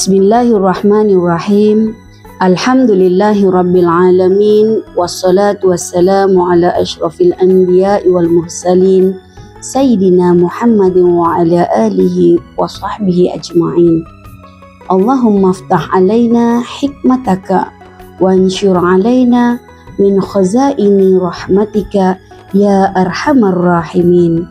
Bismillahirrahmanirrahim. Alhamdulillahi rabbil alamin. Wassalatu wassalamu ala ashrafil anbiya'i wal mursalin Sayyidina Muhammadin wa ala alihi wa sahbihi ajma'in. Allahumma aftah alaina hikmataka wa anshur alaina min khazaini rahmatika ya arhamar rahimin.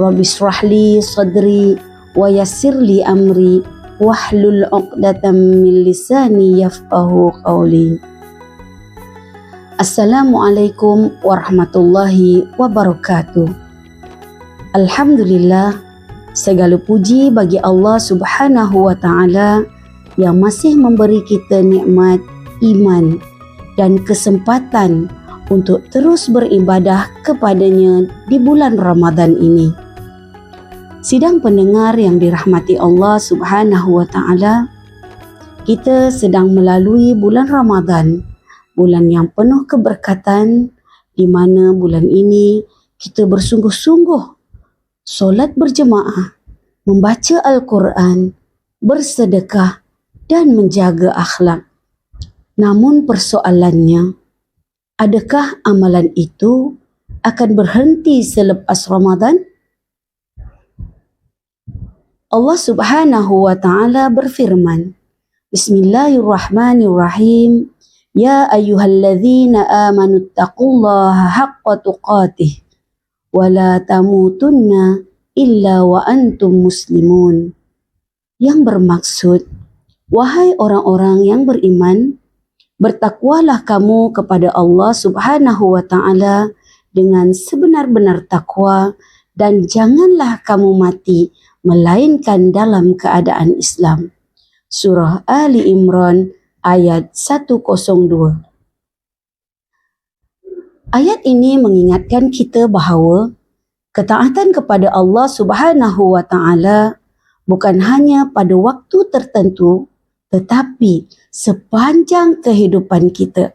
Rabbi shrahli sadri wa yassirli amri wahlul 'uqdatam min lisani yafqahu qawli. Assalamualaikum warahmatullahi wabarakatuh. Alhamdulillah, segala puji bagi Allah Subhanahu wa taala yang masih memberi kita nikmat iman dan kesempatan untuk terus beribadah kepadanya di bulan Ramadan ini. Sidang pendengar yang dirahmati Allah Subhanahu wa taala, kita sedang melalui bulan Ramadan, bulan yang penuh keberkatan, di mana bulan ini kita bersungguh-sungguh solat berjemaah, membaca Al-Quran, bersedekah dan menjaga akhlak. Namun persoalannya, adakah amalan itu akan berhenti selepas Ramadan? Allah Subhanahu wa taala berfirman, Bismillahirrahmanirrahim. Ya ayyuhalladzina amanu taqullaha haqqa tuqatih wa la tamutunna illa wa antum muslimun. Yang bermaksud, wahai orang-orang yang beriman, bertakwalah kamu kepada Allah Subhanahu wa taala dengan sebenar-benar takwa, dan janganlah kamu mati melainkan dalam keadaan Islam. Surah Ali Imran ayat 102. Ayat ini mengingatkan kita bahawa ketaatan kepada Allah Subhanahu wa taala bukan hanya pada waktu tertentu, tetapi sepanjang kehidupan kita.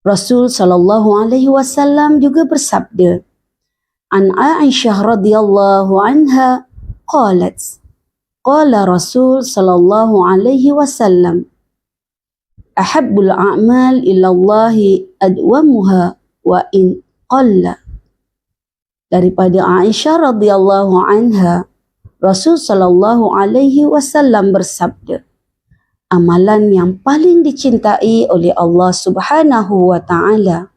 Rasul sallallahu alaihi wasallam juga bersabda, An Aisyah radhiyallahu anha qalat, qala Rasul sallallahu alaihi wasallam, ahabbul a'mal ilallahi adwamuha wa in qalla. Daripada Aisyah radhiyallahu anha, Rasul sallallahu alaihi wasallam bersabda, amalan yang paling dicintai oleh Allah Subhanahu wa taala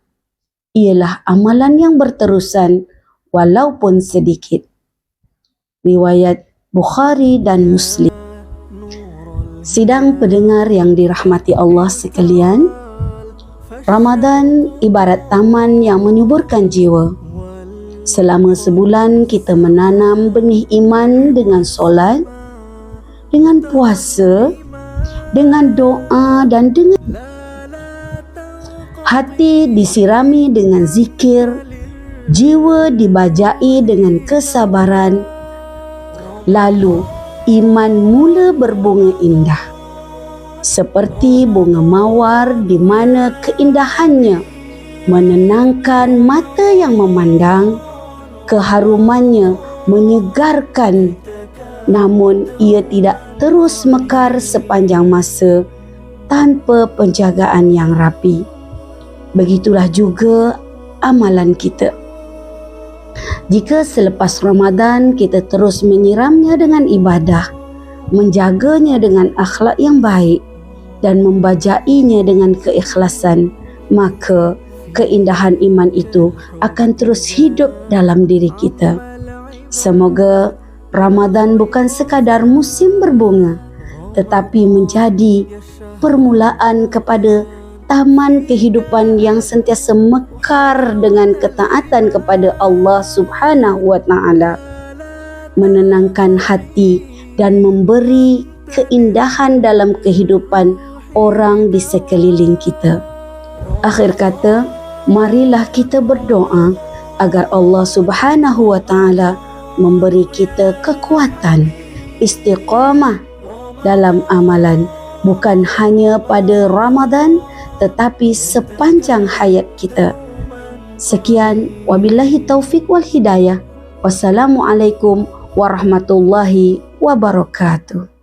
ialah amalan yang berterusan walaupun sedikit. Riwayat Bukhari dan Muslim. Sidang pendengar yang dirahmati Allah sekalian, Ramadan ibarat taman yang menyuburkan jiwa. Selama sebulan kita menanam benih iman dengan solat, dengan puasa, dengan doa dan dengan hati disirami dengan zikir, jiwa dibajai dengan kesabaran, lalu iman mula berbunga indah. Seperti bunga mawar di mana keindahannya menenangkan mata yang memandang, keharumannya menyegarkan, namun ia tidak terus mekar sepanjang masa tanpa penjagaan yang rapi. Begitulah juga amalan kita. Jika selepas Ramadan kita terus menyiramnya dengan ibadah, menjaganya dengan akhlak yang baik dan membajainya dengan keikhlasan, maka keindahan iman itu akan terus hidup dalam diri kita. Semoga Ramadan bukan sekadar musim berbunga, tetapi menjadi permulaan kepada taman kehidupan yang sentiasa mekar dengan ketaatan kepada Allah Subhanahu wa taala, menenangkan hati dan memberi keindahan dalam kehidupan orang di sekeliling kita. Akhir kata, marilah kita berdoa agar Allah Subhanahu wa taala memberi kita kekuatan, istiqamah dalam amalan, bukan hanya pada Ramadan tetapi sepanjang hayat kita. Sekian, wabillahi taufik wal hidayah. Wassalamualaikum warahmatullahi wabarakatuh.